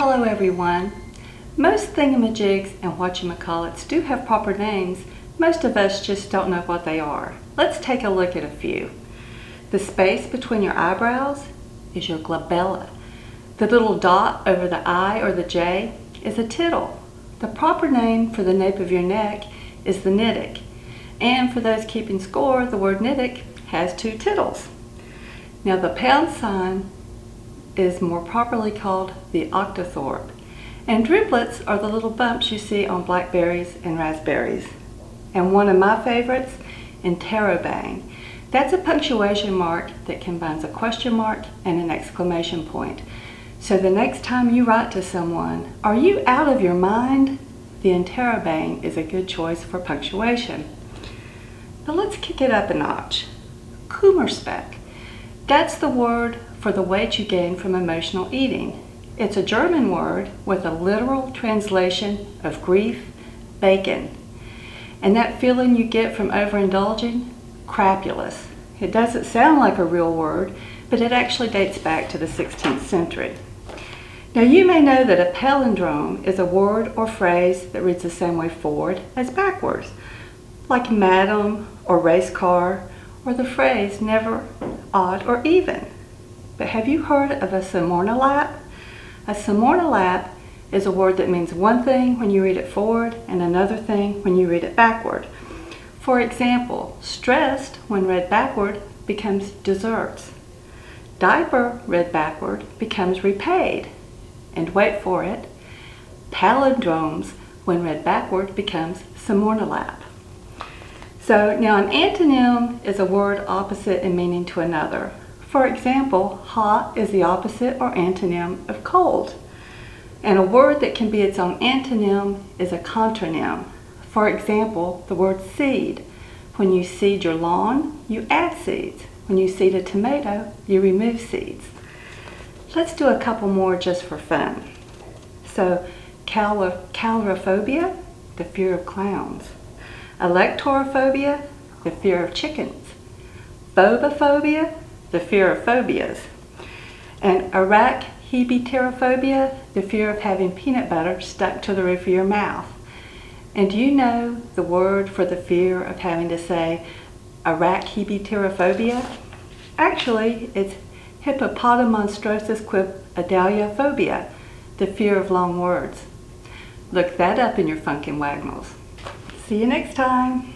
Hello everyone. Most thingamajigs and whatchamacallits do have proper names. Most of us just don't know what they are. Let's take a look at a few. The space between your eyebrows is your glabella. The little dot over the I or the J is a tittle. The proper name for the nape of your neck is the niddick. And for those keeping score, the word niddick has two tittles. Now the pound sign is more properly called the octothorpe. And driblets are the little bumps you see on blackberries and raspberries. And one of my favorites, interrobang. That's a punctuation mark that combines a question mark and an exclamation point. So the next time you write to someone, "Are you out of your mind?" the interrobang is a good choice for punctuation. But let's kick it up a notch. Kummerspeck. That's the word for the weight you gain from emotional eating. It's a German word with a literal translation of grief, bacon. And that feeling you get from overindulging? Crapulous. It doesn't sound like a real word, but it actually dates back to the 16th century. Now you may know that a palindrome is a word or phrase that reads the same way forward as backwards, like madam or race car, or the phrase never, odd, or even. But have you heard of a samornalap? A samornalap is a word that means one thing when you read it forward and another thing when you read it backward. For example, stressed when read backward becomes desserts. Diaper read backward becomes repaid. And wait for it, palindromes when read backward becomes samornalap. So now an antonym is a word opposite in meaning to another. For example, hot is the opposite or antonym of cold. And a word that can be its own antonym is a contronym. For example, the word seed. When you seed your lawn, you add seeds. When you seed a tomato, you remove seeds. Let's do a couple more just for fun. So, calorophobia, the fear of clowns. Electorophobia, the fear of chickens. Phobophobia, the fear of phobias. And arachhebiterophobia, the fear of having peanut butter stuck to the roof of your mouth. And do you know the word for the fear of having to say arachhebiterophobia? Actually, it's hippopotamonstrosis-quip-adaliophobia, the fear of long words. Look that up in your Funkin' Wagnalls. See you next time.